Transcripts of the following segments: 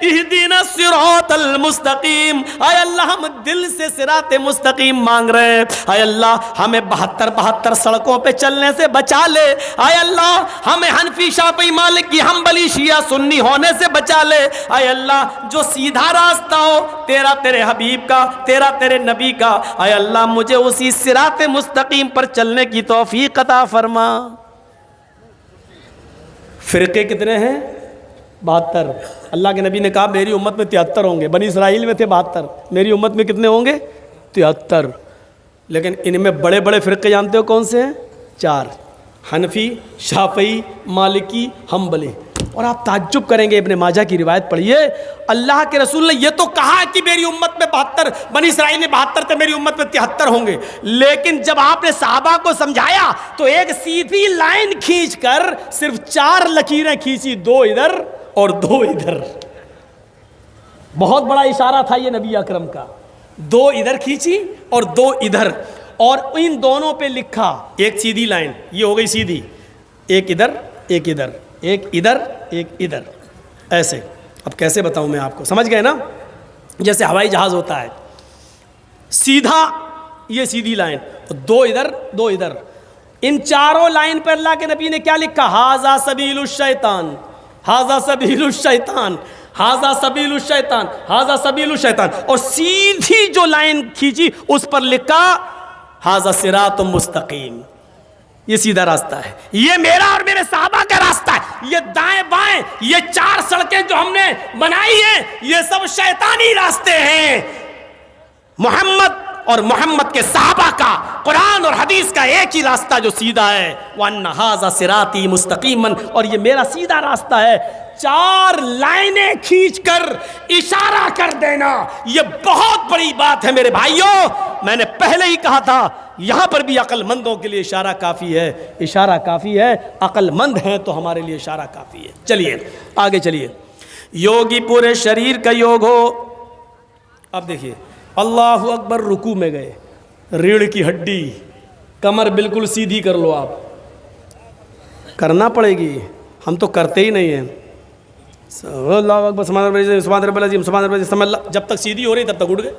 इहदीना सिरातल मुस्तकीम। आय अल्लाह हम दिल से सिराते मुस्तकीम मांग रहे हैं। आय अल्लाह हमें 72 सड़कों पे चलने से बचा ले। आय अल्लाह हमें हनफी शाफी मालिकी हम्बली शिया सुन्नी होने से बचा ले। आय अल्लाह जो सीधा रास्ता हो तेरा, तेरे हबीब का, तेरा तेरे नबी का, आय अल्लाह मुझे उसी सिराते मुस्तकीम पर चलने की तौफीक अता फरमा। फिरके कितने हैं? 72। अल्लाह के नबी ने कहा मेरी उम्मत में 73 होंगे। बनी इसराइल में थे 72, मेरी उम्मत में कितने होंगे? 73। लेकिन इनमें बड़े बड़े फिरके जानते हो कौन से हैं? 4, हनफी, शाफई, मालिकी, हम्बली। और आप ताज्जुब करेंगे, इब्ने माजा की रिवायत पढ़िए, अल्लाह के रसूल ने यह तो कहा कि मेरी उम्मत में 72, बनी इसराइल में 72 थे, मेरी उम्मत में 73 होंगे। लेकिन जब आपने सहाबा को समझाया तो एक सीधी लाइन खींचकर सिर्फ 4 लकीरें खींची, 2 इधर और 2 इधर। बहुत बड़ा इशारा था ये नबी अकरम का। 2 इधर खींची और 2 इधर, और इन दोनों पे लिखा एक सीधी लाइन, ये हो गई सीधी, एक इधर एक इधर, एक इधर एक इधर, ऐसे। अब कैसे बताऊं मैं आपको, समझ गए ना? जैसे हवाई जहाज होता है, सीधा ये सीधी लाइन, 2 इधर 2 इधर। इन चारों लाइन पर अल्लाह के नबी ने क्या लिखा? हाजा सबीलुश शैतान, हाजा सबीलुश शैतान, हाजा सबीलुश शैतान, हाजा सबीलुश शैतान। और सीधी जो लाइन खींची उस पर लिखा हाजा सिरातुम मुस्तकीम, ये सीधा रास्ता है, ये मेरा और मेरे साहबा का रास्ता है। ये दाएं बाएं, ये 4 सड़कें जो हमने बनाई हैं, ये सब शैतानी रास्ते हैं। मोहम्मद और मोहम्मद के साहबा का, कुरान और हदीस का एक ही रास्ता जो सीधा है, वन्ना हाजा सिराती मुस्तकीमन, और ये मेरा सीधा रास्ता है। 4 लाइनें खींचकर इशारा कर देना, ये बहुत बड़ी बात है मेरे भाइयों। मैंने पहले ही कहा था, यहां पर भी अक्लमंदों के लिए इशारा काफी है, इशारा काफी है। अक्लमंद हैं तो हमारे लिए इशारा काफी है। चलिए आगे चलिए। योगी पूरे शरीर का योग हो। अब देखिए, अल्लाहु अकबर, रुकू में गए, रीढ़ की हड्डी, कमर बिल्कुल सीधी कर लो। आप करना पड़ेगी, हम तो करते ही नहीं हैं। अल्लाहु अकबर, सुभान रब्बिल अज़ीम, सुभान रब्बिल अज़ीम, जब तक सीधी हो रही तब तक उठ गए।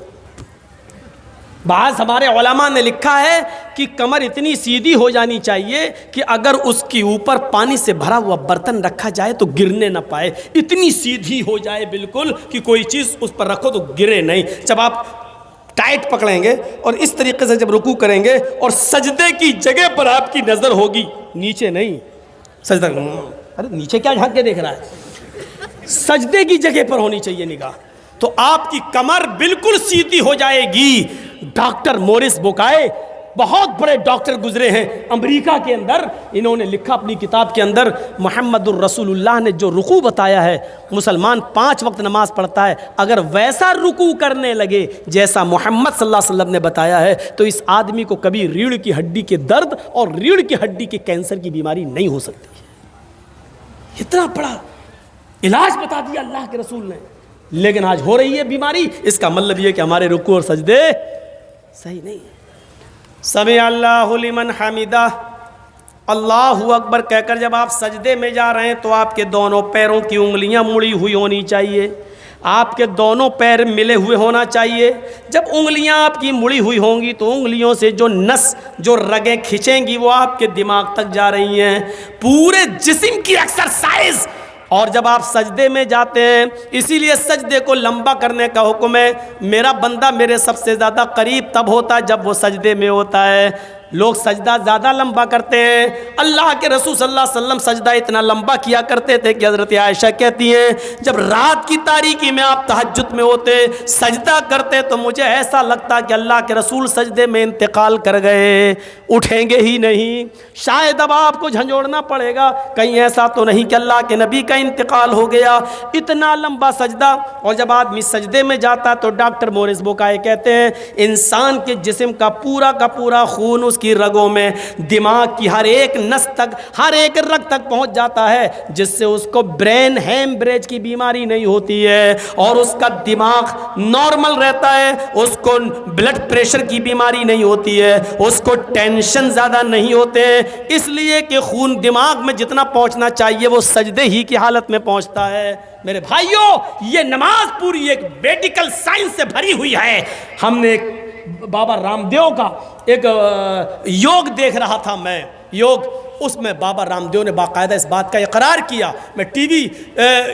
बाज़ हमारे उलमा ने लिखा है कि कमर इतनी सीधी हो जानी चाहिए कि अगर उसके ऊपर पानी से भरा हुआ बर्तन रखा जाए तो गिरने ना पाए, इतनी सीधी हो जाए बिल्कुल कि कोई चीज़ उस पर रखो तो गिरे नहीं। जब आप टाइट पकड़ेंगे और इस तरीके से जब रुकू करेंगे और सजदे की जगह पर आपकी नज़र होगी, नीचे नहीं, सजदा, अरे नीचे क्या झांक के देख रहा है, सजदे की जगह पर होनी चाहिए निगाह, तो आपकी कमर बिल्कुल सीधी हो जाएगी। डॉक्टर मोरिस बुकाए, बहुत बड़े डॉक्टर गुजरे हैं अमेरिका के अंदर, इन्होंने लिखा अपनी किताब के अंदर, मुहम्मदुर रसूलुल्लाह ने जो रुकू बताया है, मुसलमान 5 वक्त नमाज पढ़ता है, अगर वैसा रुकू करने लगे जैसा मोहम्मद सल्लल्लाहु अलैहि वसल्लम ने बताया है तो इस आदमी को कभी रीढ़ की हड्डी के दर्द और रीढ़ की हड्डी के कैंसर की बीमारी नहीं हो सकती। इतना बड़ा इलाज बता दिया अल्लाह के रसूल ने, लेकिन आज हो रही है बीमारी। इसका मतलब यह कि हमारे रुकू और सजदे सही नहीं है। समी अल्लाहु लिमन हमिदा, अल्लाहु अकबर कहकर जब आप सजदे में जा रहे हैं तो आपके दोनों पैरों की उंगलियां मुड़ी हुई होनी चाहिए, आपके दोनों पैर मिले हुए होना चाहिए। जब उंगलियां आपकी मुड़ी हुई होंगी तो उंगलियों से जो नस, जो रगें खिंचेंगी वो आपके दिमाग तक जा रही हैं, पूरे जिस्म की एक्सरसाइज। और जब आप सजदे में जाते हैं, इसीलिए सजदे को लंबा करने का हुक्म है। मेरा बंदा मेरे सबसे ज़्यादा करीब तब होता है जब वो सजदे में होता है। लोग सजदा ज़्यादा लंबा करते हैं। अल्लाह के रसूल सल्लल्लाहु अलैहि वसल्लम सजदा इतना लंबा किया करते थे कि हज़रत आयशा कहती हैं, जब रात की तारीकी में आप तहज्जुद में होते, सजदा करते, तो मुझे ऐसा लगता कि अल्लाह के रसूल सजदे में इंतकाल कर गए, उठेंगे ही नहीं। शायद अब आपको झंझोड़ना पड़ेगा, कहीं ऐसा तो नहीं कि अल्लाह के नबी का इंतकाल हो गया। इतना लंबा सजदा। और जब आदमी सजदे में जाता तो डॉक्टर मोरिस बुकाए कहते हैं, इंसान के जिस्म का पूरा खून उसके उसकी रगों में, दिमाग की हर एक नस तक, हर एक रग तक पहुंच जाता है, जिससे उसको ब्रेन हेमरेज की बीमारी नहीं होती है और उसका दिमाग नॉर्मल रहता है, उसको ब्लड प्रेशर की बीमारी नहीं होती है, उसको टेंशन ज़्यादा नहीं होते, इसलिए कि खून दिमाग में जितना पहुंचना चाहिए वो सजदे ही की हालत में पहुंचता है। मेरे भाइयों, ये नमाज पूरी एक मेडिकल साइंस से भरी हुई है। हमने एक बाबा रामदेव का एक योग देख रहा था मैं, योग, उसमें बाबा रामदेव ने बाकायदा इस बात का इकरार किया। मैं टीवी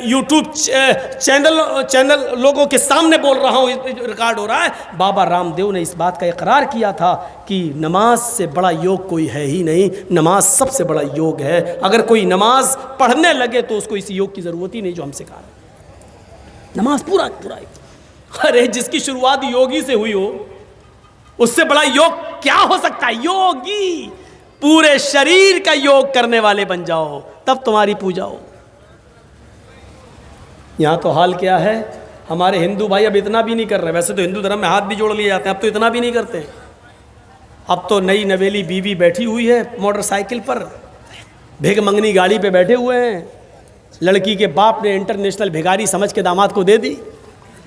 यूट्यूब चैनल लोगों के सामने बोल रहा हूँ, रिकॉर्ड हो रहा है। बाबा रामदेव ने इस बात का इकरार किया था कि नमाज से बड़ा योग कोई है ही नहीं, नमाज सबसे बड़ा योग है। अगर कोई नमाज पढ़ने लगे तो उसको इस योग की ज़रूरत ही नहीं जो हम सिखा रहे हैं। नमाज पूरा पूरा, अरे जिसकी शुरुआत योगी से हुई हो, उससे बड़ा योग क्या हो सकता है? योगी, पूरे शरीर का योग करने वाले बन जाओ, तब तुम्हारी पूजा हो। यहां तो हाल क्या है, हमारे हिंदू भाई अब इतना भी नहीं कर रहे। वैसे तो हिंदू धर्म में हाथ भी जोड़ लिए जाते हैं, अब तो इतना भी नहीं करते। अब तो नई नवेली बीवी बैठी हुई है मोटरसाइकिल पर, भिग मंगनी गाड़ी पे बैठे हुए हैं, लड़की के बाप ने इंटरनेशनल भिखारी समझ के दामाद को दे दी,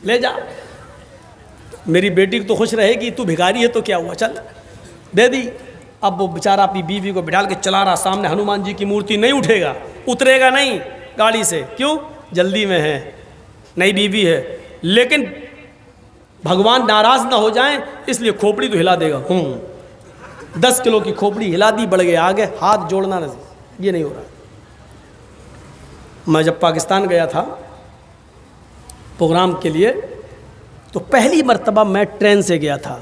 ले जा। मेरी बेटी तो खुश रहेगी, तू भिखारी है तो क्या हुआ, चल दे दी। अब वो बेचारा अपनी बीवी को बिठाल के चला रहा, सामने हनुमान जी की मूर्ति, नहीं उठेगा, उतरेगा नहीं गाड़ी से, क्यों? जल्दी में है, नई बीवी है। लेकिन भगवान नाराज ना हो जाएं इसलिए खोपड़ी तो हिला देगा। 10 किलो की खोपड़ी हिला दी, बढ़ गया आगे, हाथ जोड़ना नहीं, ये नहीं हो रहा। मैं जब पाकिस्तान गया था प्रोग्राम के लिए, तो पहली मर्तबा मैं ट्रेन से गया था,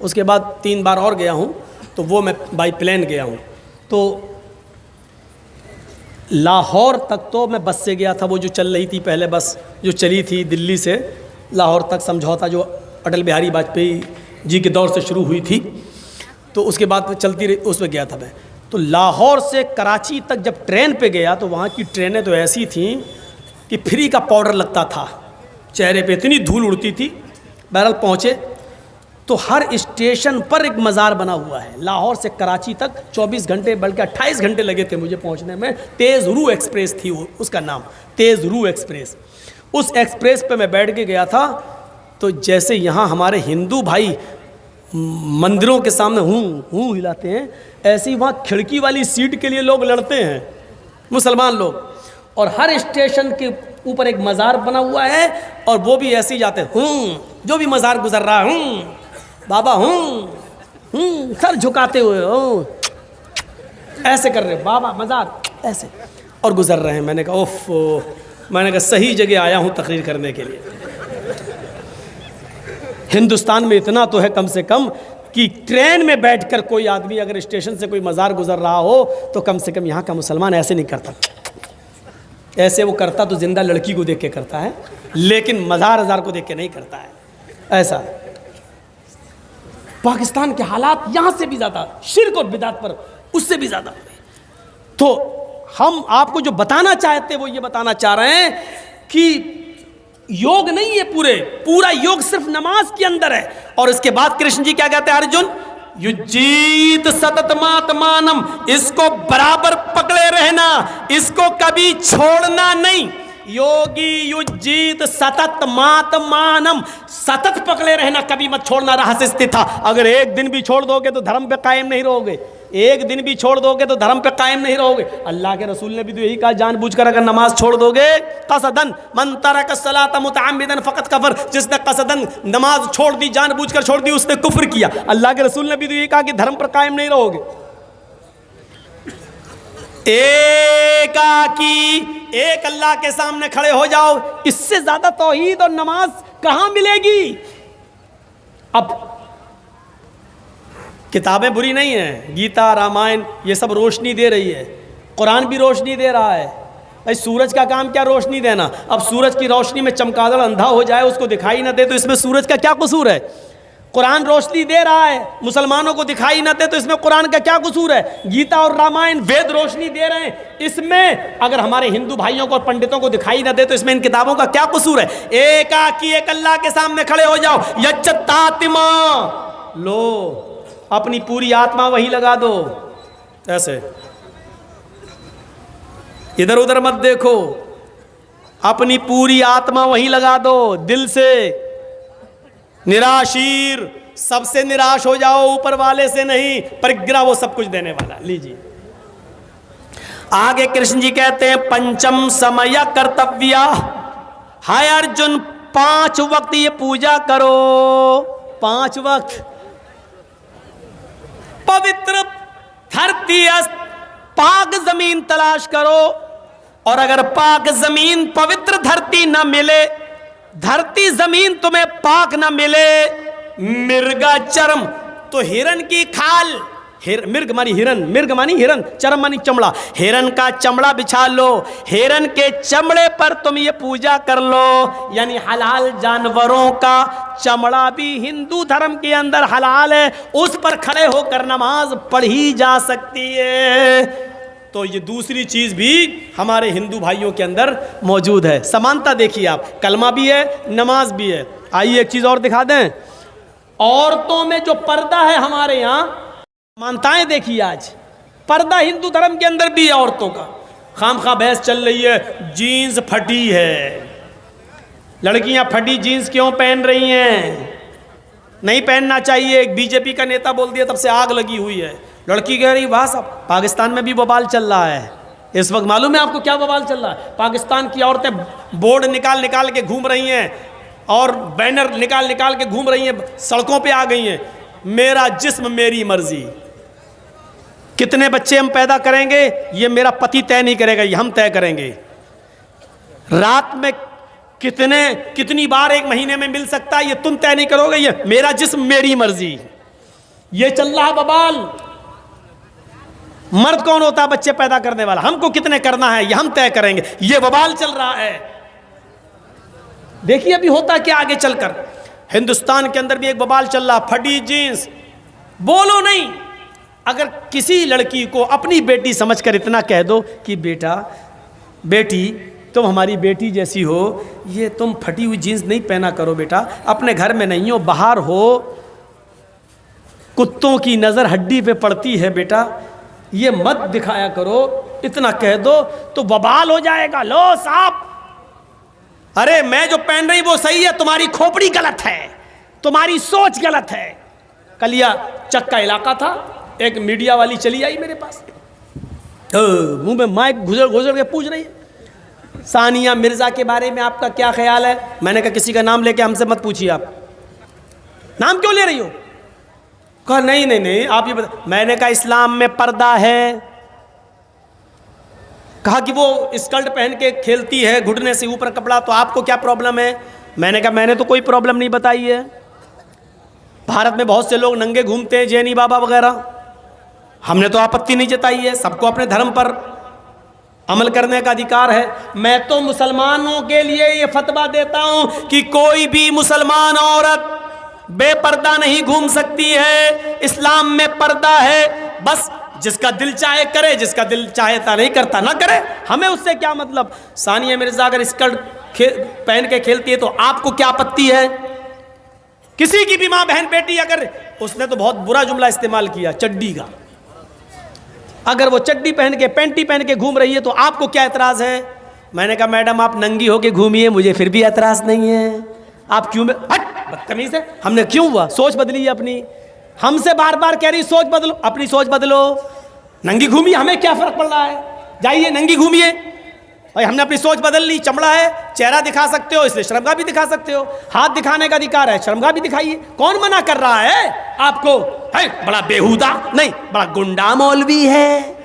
उसके बाद 3 बार और गया हूँ, तो वो मैं बाई प्लेन गया हूँ। तो लाहौर तक तो मैं बस से गया था, वो जो चल रही थी पहले बस जो चली थी दिल्ली से लाहौर तक, समझौता जो अटल बिहारी वाजपेयी जी के दौर से शुरू हुई थी, तो उसके बाद चलती रही, उसमें गया था मैं। तो लाहौर से कराची तक जब ट्रेन पे गया तो वहाँ की ट्रेनें तो ऐसी थीं कि फ्री का पाउडर लगता था चेहरे पे, इतनी धूल उड़ती थी। बहरहाल पहुँचे तो हर स्टेशन पर एक मज़ार बना हुआ है। लाहौर से कराची तक 24 घंटे बल्कि 28 घंटे लगे थे मुझे पहुंचने में। तेज़ रू एक्सप्रेस थी वो, उसका नाम तेज़ रू एक्सप्रेस। उस एक्सप्रेस पे मैं बैठ के गया था, तो जैसे यहाँ हमारे हिंदू भाई मंदिरों के सामने हूँ हिलाते हैं, ऐसे ही वहाँ खिड़की वाली सीट के लिए लोग लड़ते हैं, मुसलमान लोग। और हर स्टेशन के ऊपर एक मज़ार बना हुआ है, और वो भी ऐसे ही जाते हैं, जो भी मज़ार गुजर रहा है, बाबा सर झुकाते हुए ऐसे कर रहे, बाबा मज़ार ऐसे, और गुजर रहे हैं। मैंने कहा ओफ, मैंने कहा सही जगह आया हूँ तकरीर करने के लिए। हिंदुस्तान में इतना तो है कम से कम कि ट्रेन में बैठकर कोई आदमी अगर स्टेशन से कोई मज़ार गुजर रहा हो तो कम से कम यहाँ का मुसलमान ऐसे नहीं करता। ऐसे वो करता तो जिंदा लड़की को देख के करता है, लेकिन मज़ार को देख के नहीं करता है। ऐसा पाकिस्तान के हालात यहाँ से भी ज़्यादा शिर्क और बिदात पर, उससे भी ज़्यादा। तो हम आपको जो बताना चाहते वो ये बताना चाह रहे हैं कि योग नहीं है, पूरा योग सिर्फ नमाज के अंदर है। और इसके बाद कृष्ण जी क्या कहते हैं, अर्जुन युजीत सततमात्मानम, इसको बराबर पकड़े रहना, इसको कभी छोड़ना नहीं। योगी युजीत सतत मातमानम, सतत पकड़े रहना, कभी मत छोड़ना, रहस्य स्थित था। अगर एक दिन भी छोड़ दोगे तो धर्म पे कायम नहीं रहोगे, एक दिन भी छोड़ दोगे तो धर्म पे कायम नहीं रहोगे। अल्लाह के रसूल ने भी तो यही कहा, जानबूझकर अगर नमाज छोड़ दोगे, कसदन मन तरक सलात मुतअम्मिदन फकत कफर, जिसने कसदन नमाज छोड़ दी, जानबूझकर छोड़ दी, उसने कुफ्र किया। अल्लाह के रसूल ने भी तो यही कहा कि धर्म पर कायम नहीं रहोगे। एक अल्लाह के सामने खड़े हो जाओ, इससे ज्यादा तौहीद और नमाज कहां मिलेगी। अब किताबें बुरी नहीं हैं, गीता रामायण ये सब रोशनी दे रही है, कुरान भी रोशनी दे रहा है। भाई सूरज का काम क्या रोशनी देना। अब सूरज की रोशनी में चमगादड़ अंधा हो जाए, उसको दिखाई ना दे, तो इसमें सूरज का क्या कसूर है। कुरान रोशनी दे रहा है, मुसलमानों को दिखाई ना दे, तो इसमें कुरान का क्या कसूर है। गीता और रामायण वेद रोशनी दे रहे हैं, इसमें अगर हमारे हिंदू भाइयों को और पंडितों को दिखाई ना दे तो इसमें इन किताबों का क्या कसूर है। एक अल्लाह के सामने खड़े हो जाओ, यच्चतातिमा लो अपनी पूरी आत्मा वहीं लगा दो, ऐसे इधर उधर मत देखो, अपनी पूरी आत्मा वहीं लगा दो, दिल से। निराशीर, सबसे निराश हो जाओ, ऊपर वाले से नहीं, परिग्रह वो सब कुछ देने वाला। लीजिए आगे कृष्ण जी कहते हैं पंचम समय कर्तव्य। हाय अर्जुन, 5 वक्त ये पूजा करो, 5 वक्त। पवित्र धरती पाक जमीन तलाश करो, और अगर पाक जमीन पवित्र धरती न मिले, धरती जमीन तुम्हें पाक न मिले, मिर्गा चर्म, तो हिरण की खाल, मिर्ग मानी हिरन, मिर्ग मानी हिरन, चर्म मानी चमड़ा, हिरन का चमड़ा बिछा लो, हिरन के चमड़े पर तुम ये पूजा कर लो। यानी हलाल जानवरों का चमड़ा भी हिंदू धर्म के अंदर हलाल है, उस पर खड़े होकर नमाज पढ़ी जा सकती है। तो ये दूसरी चीज भी हमारे हिंदू भाइयों के अंदर मौजूद है। समानता देखिए आप, कलमा भी है, नमाज भी है। आइए एक चीज और दिखा दें, औरतों में जो पर्दा है हमारे यहाँ, समानताएं देखिए। आज पर्दा हिंदू धर्म के अंदर भी है औरतों का। खामखा बहस चल रही है, जीन्स फटी है, लड़कियां फटी जीन्स क्यों पहन रही हैं, नहीं पहनना चाहिए। एक बीजेपी का नेता बोल दिया, तब से आग लगी हुई है। लड़की कह रही वाह साहब, पाकिस्तान में भी बवाल चल रहा है इस वक्त। मालूम है आपको क्या बवाल चल रहा है? पाकिस्तान की औरतें बोर्ड निकाल निकाल के घूम रही हैं और बैनर निकाल निकाल के घूम रही हैं, सड़कों पे आ गई हैं, मेरा जिस्म मेरी मर्जी। कितने बच्चे हम पैदा करेंगे ये मेरा पति तय नहीं करेगा, ये हम तय करेंगे। रात में कितनी बार एक महीने में मिल सकता है ये तुम तय नहीं करोगे, ये मेरा जिस्म मेरी मर्जी। ये चल रहा है बवाल। मर्द कौन होता है बच्चे पैदा करने वाला? हमको कितने करना है ये हम तय करेंगे, ये बवाल चल रहा है। देखिए अभी होता क्या आगे चलकर। हिंदुस्तान के अंदर भी एक बवाल चल रहा, फटी जींस। बोलो नहीं, अगर किसी लड़की को अपनी बेटी समझकर इतना कह दो कि बेटा बेटी तुम हमारी बेटी जैसी हो, ये तुम फटी हुई जीन्स नहीं पहना करो बेटा, अपने घर में नहीं हो बाहर हो, कुत्तों की नज़र हड्डी पे पड़ती है बेटा, ये मत दिखाया करो, इतना कह दो तो बवाल हो जाएगा। लो साहब, अरे मैं जो पहन रही वो सही है, तुम्हारी खोपड़ी गलत है, तुम्हारी सोच गलत है। कलिया चक का इलाका था, एक मीडिया वाली चली आई मेरे पास, मुंह में माइक घुसर के पूछ रही है सानिया मिर्जा के बारे में आपका क्या ख्याल है। मैंने कहा किसी का नाम लेके हमसे मत पूछिए, आप नाम क्यों ले रही हो? कहा नहीं नहीं नहीं आप ये बता। मैंने कहा इस्लाम में पर्दा है। कहा कि वो स्कर्ट पहन के खेलती है, घुटने से ऊपर कपड़ा, तो आपको क्या प्रॉब्लम है? मैंने कहा मैंने तो कोई प्रॉब्लम नहीं बताई है। भारत में बहुत से लोग नंगे घूमते हैं, जैनी बाबा वगैरह, हमने तो आपत्ति नहीं जताई है। सबको अपने धर्म पर अमल करने का अधिकार है। मैं तो मुसलमानों के लिए ये फतवा देता हूं कि कोई भी मुसलमान औरत बेपर्दा नहीं घूम सकती है। इस्लाम में पर्दा है, बस जिसका दिल चाहे करे, जिसका दिल चाहता नहीं करता ना करे, हमें उससे क्या मतलब। सानिया मिर्जा अगर स्कर्ट पहन के खेलती है तो आपको क्या आपत्ति है? किसी की भी माँ बहन बेटी अगर, उसने तो बहुत बुरा जुमला इस्तेमाल किया चड्डी का, अगर वो चड्डी पहन के पैंटी पहन के घूम रही है तो आपको क्या एतराज़ है? मैंने कहा मैडम आप नंगी होके घूमिए, मुझे फिर भी एतराज़ नहीं है। आप क्यों बदतमीज़ है? हमने क्यों हुआ? सोच बदली अपनी। हमसे बार बार कह रही सोच बदलो, अपनी सोच बदलो। नंगी घूमिए, हमें क्या फ़र्क पड़ रहा है? जाइए नंगी घूमिए। भाई हमने अपनी सोच बदल ली, चमड़ा है, चेहरा दिखा सकते हो, इसलिए शर्मगाह भी दिखा सकते हो, हाथ दिखाने का अधिकार है, शर्मगाह भी दिखाइए। कौन मना कर रहा है आपको? है बड़ा बेहुदा नहीं, बड़ा गुंडा मौलवी है।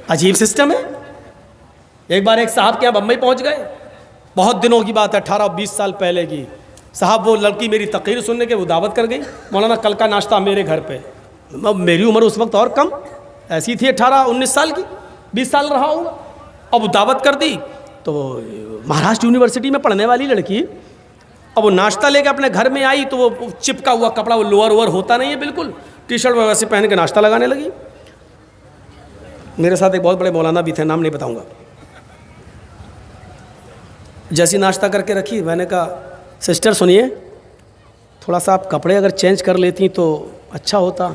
अजीब सिस्टम है। एक बार एक साहब के यहाँ बम्बई पहुंच गए, बहुत दिनों की बात है, 18-20 साल पहले की। साहब वो लड़की मेरी तकरीर सुनने के वो दावत कर गई, मौलाना कल का नाश्ता मेरे घर पे। मेरी उम्र उस वक्त और कम ऐसी थी, 18-19 साल की, 20 साल रहा होगा। अब वो दावत कर दी तो महाराष्ट्र यूनिवर्सिटी में पढ़ने वाली लड़की, अब वो नाश्ता लेके अपने घर में आई तो वो चिपका हुआ कपड़ा, वो लोअर वोअर होता नहीं है बिल्कुल, टी शर्ट वैसे पहन के नाश्ता लगाने लगी। मेरे साथ एक बहुत बड़े मौलाना भी थे, नाम नहीं बताऊंगा। जैसी नाश्ता करके रखी, मैंने कहा सिस्टर सुनिए, थोड़ा सा आप कपड़े अगर चेंज कर लेती तो अच्छा होता।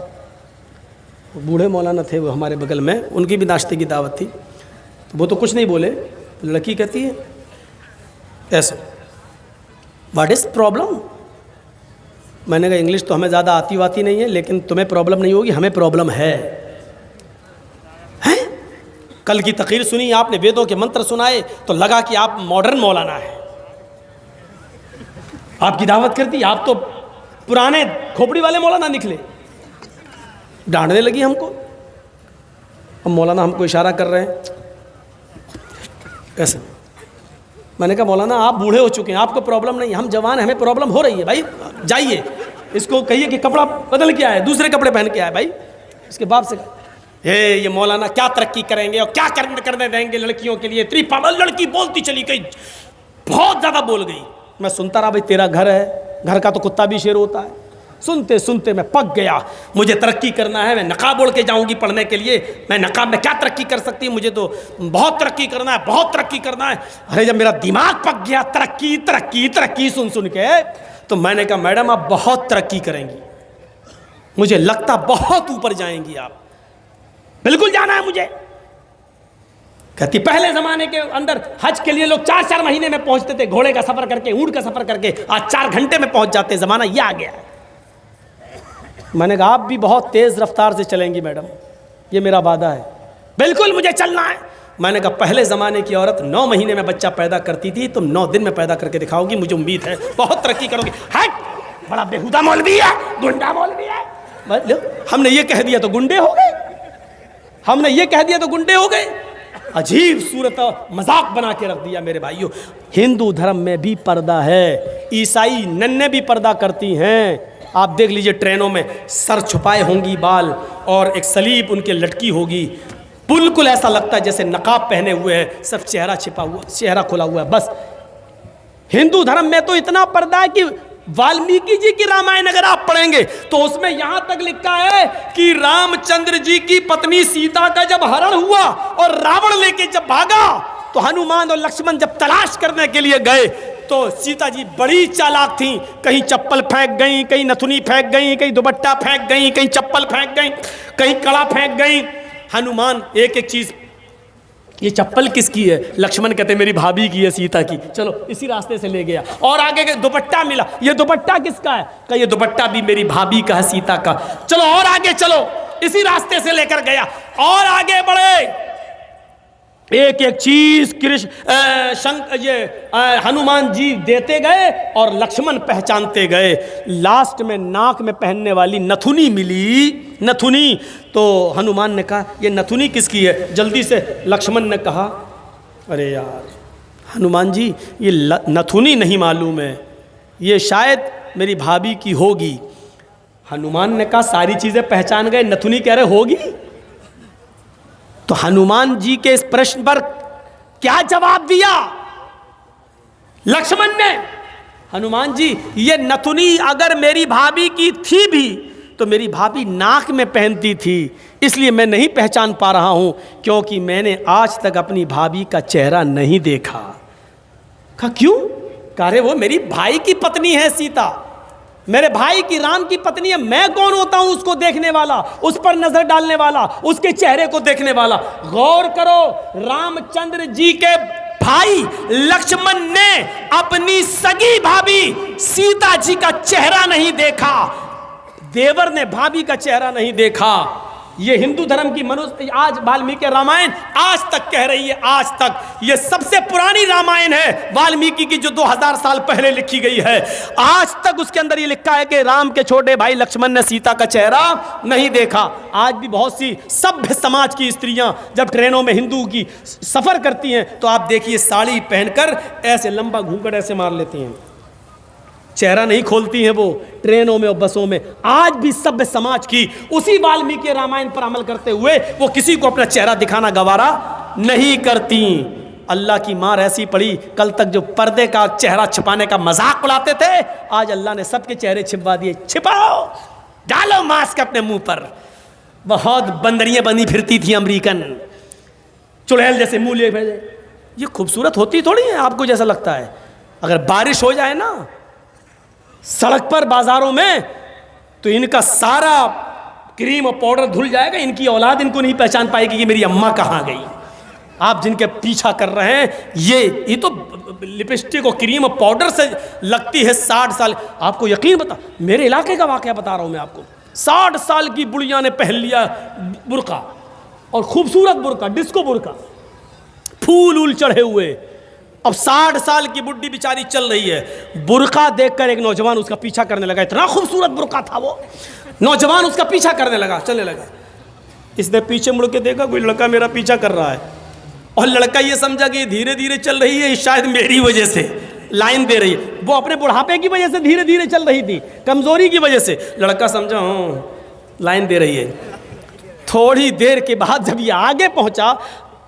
बूढ़े मौलाना थे वो हमारे बगल में, उनकी भी नाश्ते की दावत थी, तो वो तो कुछ नहीं बोले। लड़की कहती है ऐसा, व्हाट इज़ प्रॉब्लम? मैंने कहा इंग्लिश तो हमें ज़्यादा आती वाती नहीं है, लेकिन तुम्हें प्रॉब्लम नहीं होगी, हमें प्रॉब्लम है। हैं? कल की तकरीर सुनी आपने, वेदों के मंत्र सुनाए, तो लगा कि आप मॉडर्न मौलाना है। आपकी दावत कर दी, आप तो पुराने खोपड़ी वाले मौलाना निकले। डांटने लगी हमको। अब मौलाना हमको इशारा कर रहे हैं ऐसे। मैंने कहा मौलाना आप बूढ़े हो चुके हैं, आपको प्रॉब्लम नहीं, हम जवान हैं, हमें प्रॉब्लम हो रही है। भाई जाइए, इसको कहिए कि कपड़ा बदल के आए, दूसरे कपड़े पहन के आए। भाई इसके बाप से ये मौलाना क्या तरक्की करेंगे और क्या करने देंगे लड़कियों के लिए। इतनी पागल लड़की बोलती चली गई, बहुत ज़्यादा बोल गई। मैं सुनता रहा, भाई तेरा घर है, घर का तो कुत्ता भी शेर होता है। सुनते सुनते मैं पक गया। मुझे तरक्की करना है, मैं नकाब ओढ़ के जाऊंगी पढ़ने के लिए। मैं नकाब में क्या तरक्की कर सकती हूँ, मुझे तो बहुत तरक्की करना है, बहुत तरक्की करना है। अरे जब मेरा दिमाग पक गया तरक्की तरक्की तरक्की सुन सुन के, तो मैंने कहा मैडम आप बहुत तरक्की करेंगी, मुझे लगता बहुत ऊपर जाएंगी आप, बिल्कुल जाना है मुझे। कहती पहले ज़माने के अंदर हज के लिए लोग 4-4 महीने में पहुंचते थे, घोड़े का सफ़र करके, ऊँट का सफ़र करके। आज 4 घंटे में पहुंच जाते, ज़माना ये आ गया है। मैंने कहा आप भी बहुत तेज़ रफ्तार से चलेंगी मैडम, ये मेरा वादा है, बिल्कुल मुझे चलना है। मैंने कहा पहले ज़माने की औरत 9 महीने में बच्चा पैदा करती थी, तुम 9 दिन में पैदा करके दिखाओगी, मुझे उम्मीद है बहुत तरक्की करोगी। हट, बड़ा बेहुदा मौलवी है, गुंडा मौलवी है। हमने ये कह दिया तो गुंडे हो गए, हमने ये कह दिया तो गुंडे हो गए। अजीब सूरत मजाक बना के रख दिया। मेरे भाइयों, हिंदू धर्म में भी पर्दा है, ईसाई नन्हे भी पर्दा करती हैं। आप देख लीजिए ट्रेनों में सर छुपाए होंगी बाल, और एक सलीब उनके लटकी होगी, बिल्कुल ऐसा लगता है जैसे नकाब पहने हुए हैं, सब चेहरा छिपा हुआ, चेहरा खुला हुआ है। बस हिंदू धर्म में तो इतना पर्दा है कि वाल्मीकि जी की रामायण अगर आप पढ़ेंगे तो उसमें यहां तक लिखा है कि रामचंद्र जी की पत्नी सीता का जब हरण हुआ और रावण लेके जब भागा, तो हनुमान और लक्ष्मण जब तलाश करने के लिए गए तो सीता जी बड़ी चालाक थीं। कहीं चप्पल फेंक गई, कहीं नथुनी फेंक गई, कहीं दुपट्टा फेंक गई, कहीं चप्पल फेंक गई, कहीं कड़ा फेंक गई। हनुमान एक एक चीज, ये चप्पल किसकी है? लक्ष्मण कहते मेरी भाभी की है, सीता की। चलो इसी रास्ते से ले गया। और आगे के दुपट्टा मिला, ये दुपट्टा किसका है? कहा ये दुपट्टा भी मेरी भाभी का है, सीता का। चलो और आगे चलो, इसी रास्ते से लेकर गया। और आगे बढ़े, एक एक चीज हनुमान जी देते गए और लक्ष्मण पहचानते गए। लास्ट में नाक में पहनने वाली नथुनी मिली, नथुनी। तो हनुमान ने कहा ये नथुनी किसकी है? जल्दी से लक्ष्मण ने कहा अरे यार हनुमान जी ये नथुनी नहीं मालूम है, ये शायद मेरी भाभी की होगी। हनुमान ने कहा सारी चीज़ें पहचान गए, नथुनी कह रहे होगी। तो हनुमान जी के इस प्रश्न पर क्या जवाब दिया लक्ष्मण ने? हनुमान जी ये नथुनी अगर मेरी भाभी की थी भी तो मेरी भाभी नाक में पहनती थी, इसलिए मैं नहीं पहचान पा रहा हूं, क्योंकि मैंने आज तक अपनी भाभी का चेहरा नहीं देखा। कहा क्यों? कह रहे वो मेरी भाई की पत्नी है सीता, मेरे भाई की राम की पत्नी है। मैं कौन होता हूं उसको देखने वाला, उस पर नजर डालने वाला, उसके चेहरे को देखने वाला? गौर करो, रामचंद्र जी के भाई लक्ष्मण ने अपनी सगी भाभी सीता जी का चेहरा नहीं देखा, देवर ने भाभी का चेहरा नहीं देखा। ये हिंदू धर्म की मनुष्य आज वाल्मीकि रामायण आज तक कह रही है, आज तक ये सबसे पुरानी रामायण है वाल्मीकि की, जो 2000 साल पहले लिखी गई है। आज तक उसके अंदर ये लिखा है कि राम के छोटे भाई लक्ष्मण ने सीता का चेहरा नहीं देखा। आज भी बहुत सी सभ्य समाज की स्त्रियां जब ट्रेनों में हिंदू की सफर करती हैं तो आप देखिए साड़ी पहनकर ऐसे लंबा घूंघट ऐसे मार लेती हैं, चेहरा नहीं खोलती हैं वो ट्रेनों में और बसों में। आज भी सभ्य समाज की उसी वाल्मीकि रामायण पर अमल करते हुए वो किसी को अपना चेहरा दिखाना गवारा नहीं करती। अल्लाह की मार ऐसी पड़ी, कल तक जो पर्दे का चेहरा छिपाने का मजाक उड़ाते थे, आज अल्लाह ने सबके चेहरे छिपवा दिए। छिपाओ, डालो मास्क अपने मुंह पर। बहुत बंदरियां बनी फिरती थी अमेरिकन, चुड़ैल जैसे मुंह लिए भेजे। ये खूबसूरत होती थोड़ी है आपको जैसा लगता है। अगर बारिश हो जाए ना सड़क पर बाजारों में तो इनका सारा क्रीम और पाउडर धुल जाएगा, इनकी औलाद इनको नहीं पहचान पाएगी कि मेरी अम्मा कहाँ गई। आप जिनके पीछा कर रहे हैं, ये तो लिपस्टिक और क्रीम और पाउडर से लगती है 60 साल। आपको यकीन बता, मेरे इलाके का वाकया बता रहा हूँ मैं आपको। 60 साल की बुढ़िया ने पहन लिया बुर्का, और खूबसूरत बुर्का, डिस्को बुर्का, फूल उल चढ़े हुए। अब 60 साल की बुढ़ी बेचारी चल रही है, बुर्का देखकर एक नौजवान उसका पीछा करने लगा। इतना खूबसूरत बुर्का था वो, नौजवान उसका पीछा करने लगा, चलने लगा। इसने पीछे मुड़ के देखा, कोई लड़का मेरा पीछा कर रहा है, और लड़का ये समझा कि धीरे धीरे चल रही है, शायद मेरी वजह से लाइन दे रही है। वो अपने बुढ़ापे की वजह से धीरे धीरे चल रही थी, कमजोरी की वजह से। लड़का समझा लाइन दे रही है। थोड़ी देर के बाद जब ये आगे पहुंचा,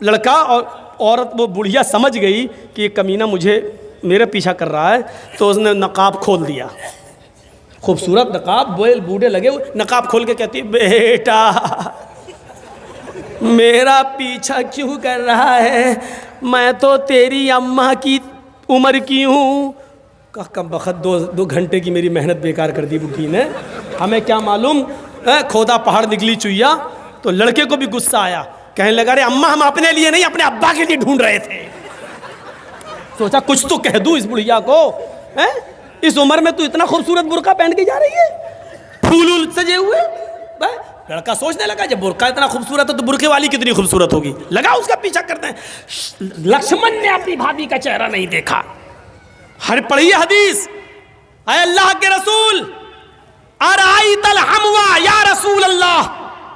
लड़का और औरत, वो बुढ़िया समझ गई कि ये कमीना मेरे पीछा कर रहा है, तो उसने नकाब खोल दिया। खूबसूरत नकाब, बूढ़े लगे, नकाब खोल के कहती, बेटा मेरा पीछा क्यों कर रहा है, मैं तो तेरी अम्मा की उम्र की हूँ। कम बखत 2 घंटे की मेरी मेहनत बेकार कर दी बुढ़ी ने, हमें क्या मालूम खोदा पहाड़ निकली चुईया। तो लड़के को भी गुस्सा आया, कहने लगा, अरे अम्मा हम अपने लिए नहीं, अपने अब्बा के लिए ढूंढ रहे थे। सोचा कुछ तो कह दूं इस बुढ़िया को, इस उम्र में तू इतना खूबसूरत बुर्का पहन के जा रही है, फूल सजे हुए। लड़का सोचने लगा, जब बुर्का इतना खूबसूरत है तो बुर्के वाली कितनी खूबसूरत होगी, लगा उसका पीछा करते हैं। लक्ष्मण ने अपनी भाभी का चेहरा नहीं देखा। हर पढ़िए हदीस, अय अल्लाह के रसूल, अराइतल हमवा या रसूल अल्लाह,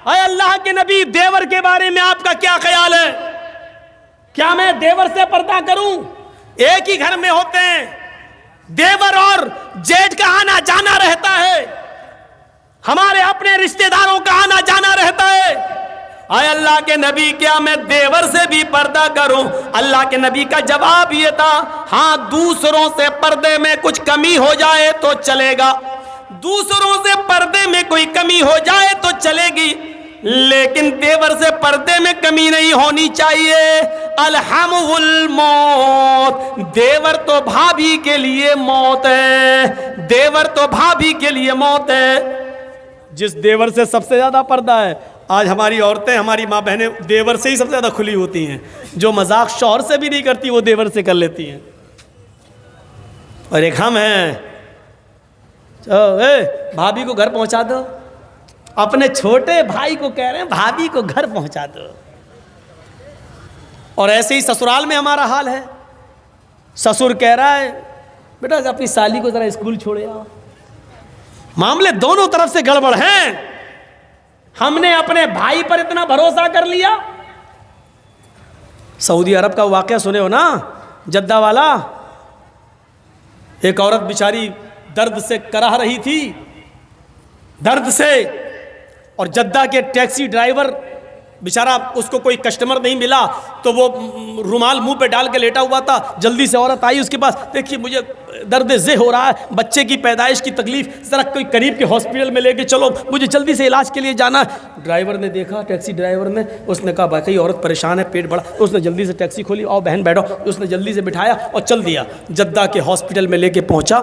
अय अल्लाह के नबी, देवर के बारे में आपका क्या ख्याल है? क्या मैं देवर से पर्दा करूं? एक ही घर में होते हैं, देवर और जेठ का आना जाना रहता है, हमारे अपने रिश्तेदारों का आना जाना रहता है। आय अल्लाह के नबी, क्या मैं देवर से भी पर्दा करूं? अल्लाह के नबी का जवाब ये था, हाँ, दूसरों से पर्दे में कुछ कमी हो जाए तो चलेगा, दूसरों से पर्दे में कोई कमी हो जाए तो चलेगी, लेकिन देवर से पर्दे में कमी नहीं होनी चाहिए। अलहमुल मौत, देवर तो भाभी के लिए मौत है, देवर तो भाभी के लिए मौत है। जिस देवर से सबसे ज्यादा पर्दा है, आज हमारी औरतें, हमारी माँ बहनें देवर से ही सबसे ज्यादा खुली होती हैं। जो मजाक शौहर से भी नहीं करती, वो देवर से कर लेती हैं। और एक हम हैं, भाभी को घर पहुंचा दो, अपने छोटे भाई को कह रहे हैं भाभी को घर पहुंचा दो। और ऐसे ही ससुराल में हमारा हाल है। ससुर कह रहा है, बेटा अपनी साली को जरा स्कूल छोड़े आओ। मामले दोनों तरफ से गड़बड़ हैं। हमने अपने भाई पर इतना भरोसा कर लिया। सऊदी अरब का वाकया सुने हो ना, जद्दा वाला। एक औरत बेचारी दर्द से कराह रही थी, दर्द से, और जद्दा के टैक्सी ड्राइवर बेचारा, उसको कोई कस्टमर नहीं मिला, तो वो रुमाल मुंह पे डाल के लेटा हुआ था। जल्दी से औरत आई उसके पास, देखिए मुझे दर्द ज़े हो रहा है, बच्चे की पैदाइश की तकलीफ, ज़रा कोई करीब के हॉस्पिटल में लेके चलो, मुझे जल्दी से इलाज के लिए जाना है। ड्राइवर ने देखा, टैक्सी ड्राइवर ने, उसने कहा भाई औरत परेशान है, पेट बड़ा। उसने जल्दी से टैक्सी खोली, आओ बहन बैठो। उसने जल्दी से बिठाया और चल दिया, जद्दा के हॉस्पिटल में लेके पहुँचा।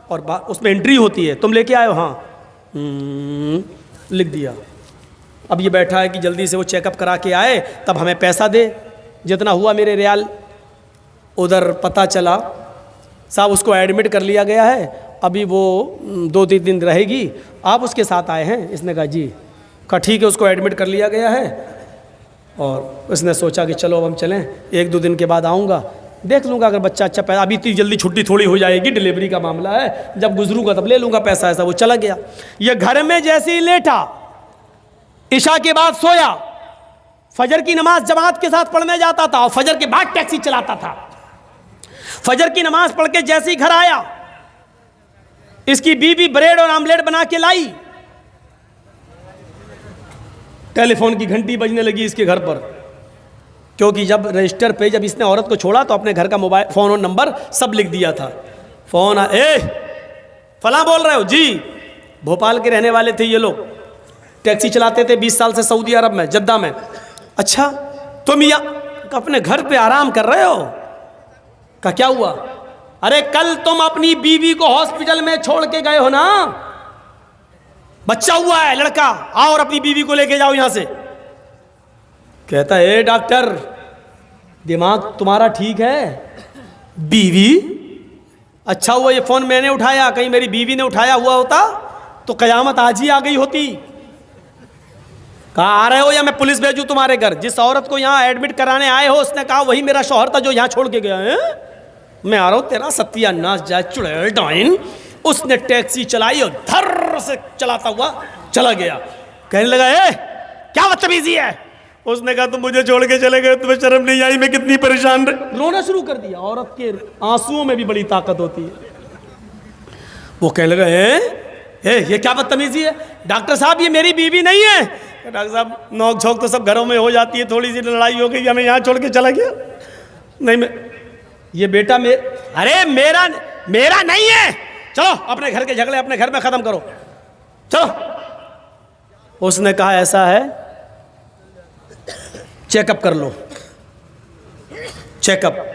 और उसमें एंट्री होती है, तुम लेके आए हो? हाँ, लिख दिया। अब ये बैठा है कि जल्दी से वो चेकअप करा के आए, तब हमें पैसा दे। जितना हुआ मेरे रियाल, उधर पता चला साहब उसको एडमिट कर लिया गया है, अभी वो 2-3 दिन रहेगी, आप उसके साथ आए हैं? इसने कहा जी। कहा ठीक है, उसको एडमिट कर लिया गया है। और उसने सोचा कि चलो अब हम चलें, 1-2 दिन के बाद आऊँगा, देख लूँगा अगर बच्चा अच्छा पैदा, अभी इतनी जल्दी छुट्टी थोड़ी हो जाएगी, डिलीवरी का मामला है, जब गुजरूँगा तब ले लूँगा पैसा। ऐसा वो चला गया। ये घर में जैसे ही लेटा, इशा के बाद सोया, फजर की नमाज जमात के साथ पढ़ने जाता था और फजर के बाद टैक्सी चलाता था। फजर की नमाज पढ़ के जैसे ही घर आया, इसकी बीवी ब्रेड और आमलेट बना के लाई। टेलीफोन की घंटी बजने लगी इसके घर पर, क्योंकि जब रजिस्टर पे जब इसने औरत को छोड़ा तो अपने घर का मोबाइल फ़ोन और नंबर सब लिख दिया था। फ़ोन फलां बोल रहे हो? जी। भोपाल के रहने वाले थे ये लोग, टैक्सी चलाते थे 20 साल से सऊदी अरब में, जद्दा में। अच्छा, तुम यहाँ अपने घर पे आराम कर रहे हो? का क्या हुआ? अरे कल तुम अपनी बीवी को हॉस्पिटल में छोड़ के गए हो ना, बच्चा हुआ है लड़का, आओ और अपनी बीवी को लेके जाओ यहां से। कहता है ए डॉक्टर, दिमाग तुम्हारा ठीक है? बीवी? अच्छा हुआ ये फोन मैंने उठाया, कहीं मेरी बीवी ने उठाया हुआ होता तो कयामत आज ही आ गई होती। कहा आ रहे हो या मैं पुलिस भेजूं तुम्हारे घर? जिस औरत को यहाँ एडमिट कराने आए हो उसने कहा वही मेरा शौहर था जो यहाँ छोड़ के गया है। मैं आ रहा हूँ, तेरा सत्यानाश जाए चुड़ैल डाइन। उसने टैक्सी चलाई और धर से चलाता हुआ चला गया। कहने लगा ए क्या बदतमीजी है? उसने कहा तुम मुझे छोड़ के चले गए, तुम्हें शर्म नहीं आई? मैं कितनी परेशान रोना शुरू कर दिया। औरत के आंसुओं में भी बड़ी ताकत होती है। वो कहने लगा ये क्या बदतमीजी है? डॉक्टर साहब ये मेरी बीवी नहीं है। डॉक्टर साहब नोक झोंक तो सब घरों में हो जाती है, थोड़ी सी लड़ाई हो गई, हमें यहाँ छोड़ के चला गया। नहीं मैं ये बेटा अरे मेरा नहीं है। चलो अपने घर के झगड़े अपने घर में खत्म करो, चलो। उसने कहा ऐसा है चेकअप कर लो। चेकअप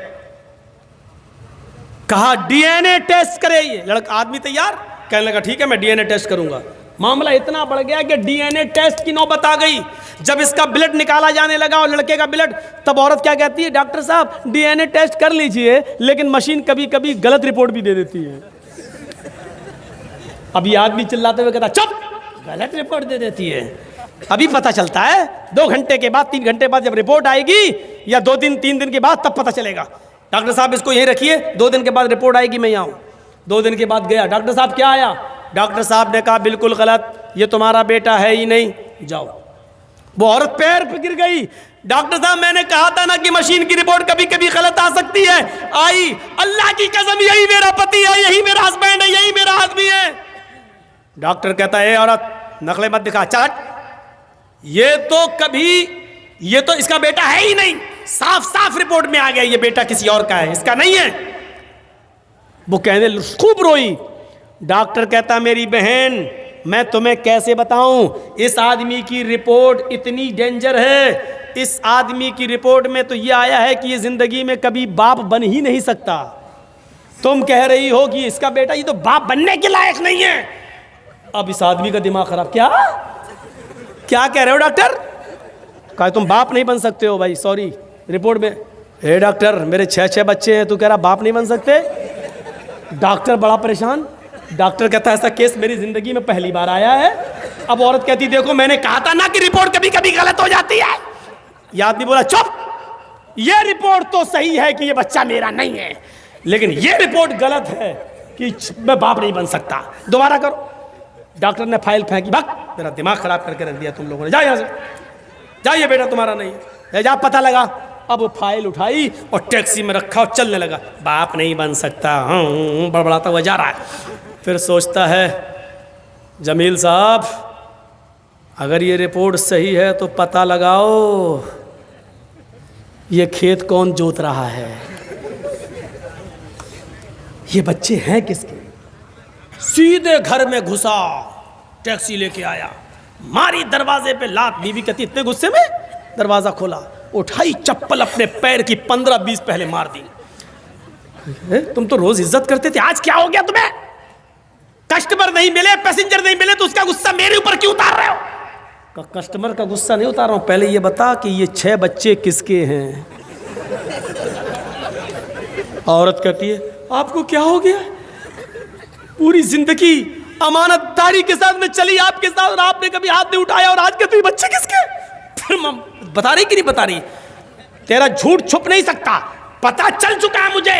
कहा डीएनए टेस्ट करे। ये लड़का आदमी तैयार, कहने लगा ठीक है मैं डीएनए टेस्ट करूंगा। मामला इतना बढ़ गया कि डीएनए टेस्ट की नौबत आ गई। जब इसका ब्लड निकाला जाने लगा और लड़के का ब्लड, तब औरत क्या कहती है डॉक्टर साहब डीएनए टेस्ट कर लीजिए, लेकिन मशीन कभी कभी गलत रिपोर्ट भी दे देती है। अभी आदमी चिल्लाते हुए कहता चुप, गलत रिपोर्ट दे देती है। अभी पता चलता है 2 घंटे के बाद 3 घंटे बाद जब रिपोर्ट आएगी, या 2 दिन 3 दिन के बाद, तब पता चलेगा। डॉक्टर साहब इसको यहीं रखिए, 2 दिन के बाद रिपोर्ट आएगी, मैं यहाँ हूँ। 2 दिन के बाद गया, डॉक्टर साहब क्या आया? डॉक्टर साहब ने कहा बिल्कुल गलत, ये तुम्हारा बेटा है ही नहीं, जाओ। वो औरत पैर पे गिर गई। डॉक्टर साहब मैंने कहा था ना कि मशीन की रिपोर्ट कभी कभी गलत आ सकती है। आई, अल्लाह की कसम यही मेरा पति है, यही मेरा हस्बैंड है, यही मेरा आदमी है। डॉक्टर कहता है औरत नकले मत दिखा, चल। ये तो इसका बेटा है ही नहीं, साफ साफ रिपोर्ट में आ गया ये बेटा किसी और का है, इसका नहीं है। वो कहने खूब रोई। डॉक्टर कहता मेरी बहन मैं तुम्हें कैसे बताऊं, इस आदमी की रिपोर्ट इतनी डेंजर है। इस आदमी की रिपोर्ट में तो ये आया है कि ये जिंदगी में कभी बाप बन ही नहीं सकता। तुम कह रही हो कि इसका बेटा ये तो बाप बनने के लायक नहीं है। अब इस आदमी का दिमाग खराब। क्या कह रहे हो डॉक्टर? कहा तुम बाप नहीं बन सकते हो। भाई सॉरी, रिपोर्ट में हे डॉक्टर मेरे 6 बच्चे हैं, तू कह रहा बाप नहीं बन सकते? डॉक्टर बड़ा परेशान। डॉक्टर कहता है ऐसा केस मेरी जिंदगी में पहली बार आया है। अब औरत कहती देखो मैंने कहा था ना कि रिपोर्ट कभी कभी गलत हो जाती है। यह आदमी बोला चुप, यह रिपोर्ट तो सही है कि यह बच्चा मेरा नहीं है, लेकिन यह रिपोर्ट गलत है कि मैं बाप नहीं बन सकता। दोबारा करो। डॉक्टर ने फाइल फेंकी, भाग, मेरा दिमाग खराब करके रख दिया तुम लोगों ने, जा यहाँ से, जाइए बेटा तुम्हारा नहीं है, जा पता लगा। अब वो फाइल उठाई और टैक्सी में रखा और चलने लगा। बाप नहीं बन सकता, बड़बड़ाता हुआ जा रहा है। फिर सोचता है जमील साहब अगर ये रिपोर्ट सही है तो पता लगाओ ये खेत कौन जोत रहा है, ये बच्चे हैं किसके। सीधे घर में घुसा, टैक्सी लेके आया, मारी दरवाजे पे लात। बीवी कहती इतने गुस्से में दरवाजा खोला, उठाई चप्पल अपने पैर की 15-20 पहले मार दी। तुम तो रोज इज्जत करते थे, आज क्या हो गया तुम्हें? कस्टमर नहीं मिले, पैसेंजर नहीं मिले तो उसका गुस्सा मेरे ऊपर क्यों उतार रहे हो? कस्टमर का गुस्सा नहीं उतार रहा हूं, पहले ये बता कि ये 6 बच्चे किसके हैं। औरत कहती है आपको क्या हो गया? पूरी जिंदगी अमानतदारी के साथ में चली आपके साथ और आपने कभी हाथ नहीं उठाया, और आज कहते बच्चे किसके? फिर बता रही कि नहीं बता रही? तेरा झूठ छुप नहीं सकता, पता चल चुका है मुझे।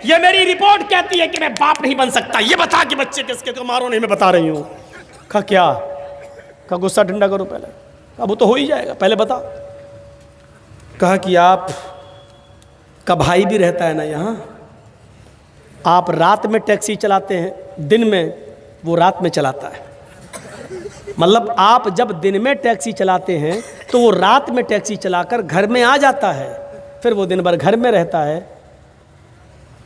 ये मेरी रिपोर्ट कहती है कि मैं बाप नहीं बन सकता, ये बता कि बच्चे किसके। तो मारो नहीं, मैं बता रही हूँ। कहा क्या? कहा गुस्सा ठंडा करो पहले। कहा वो तो हो ही जाएगा, पहले बता। कहा कि आप का भाई भी रहता है ना यहाँ, आप रात में टैक्सी चलाते हैं, दिन में वो रात में चलाता है। मतलब आप जब दिन में टैक्सी चलाते हैं तो वो रात में टैक्सी चलाकर घर में आ जाता है, फिर वो दिन भर घर में रहता है,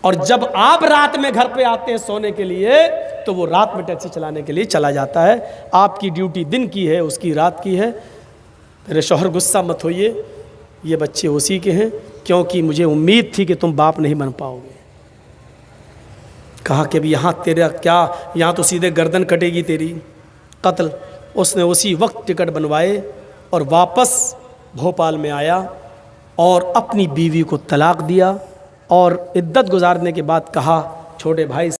और जब आप रात में घर पे आते हैं सोने के लिए तो वो रात में टैक्सी चलाने के लिए चला जाता है। आपकी ड्यूटी दिन की है, उसकी रात की है। मेरे शौहर गुस्सा मत होइए, ये बच्चे उसी के हैं, क्योंकि मुझे उम्मीद थी कि तुम बाप नहीं बन पाओगे। कहा कि अभी यहाँ तेरा क्या, यहाँ तो सीधे गर्दन कटेगी तेरी। कत्ल। उसने उसी वक्त टिकट बनवाए और वापस भोपाल में आया और अपनी बीवी को तलाक दिया और इद्दत गुजारने के बाद कहा, छोटे भाई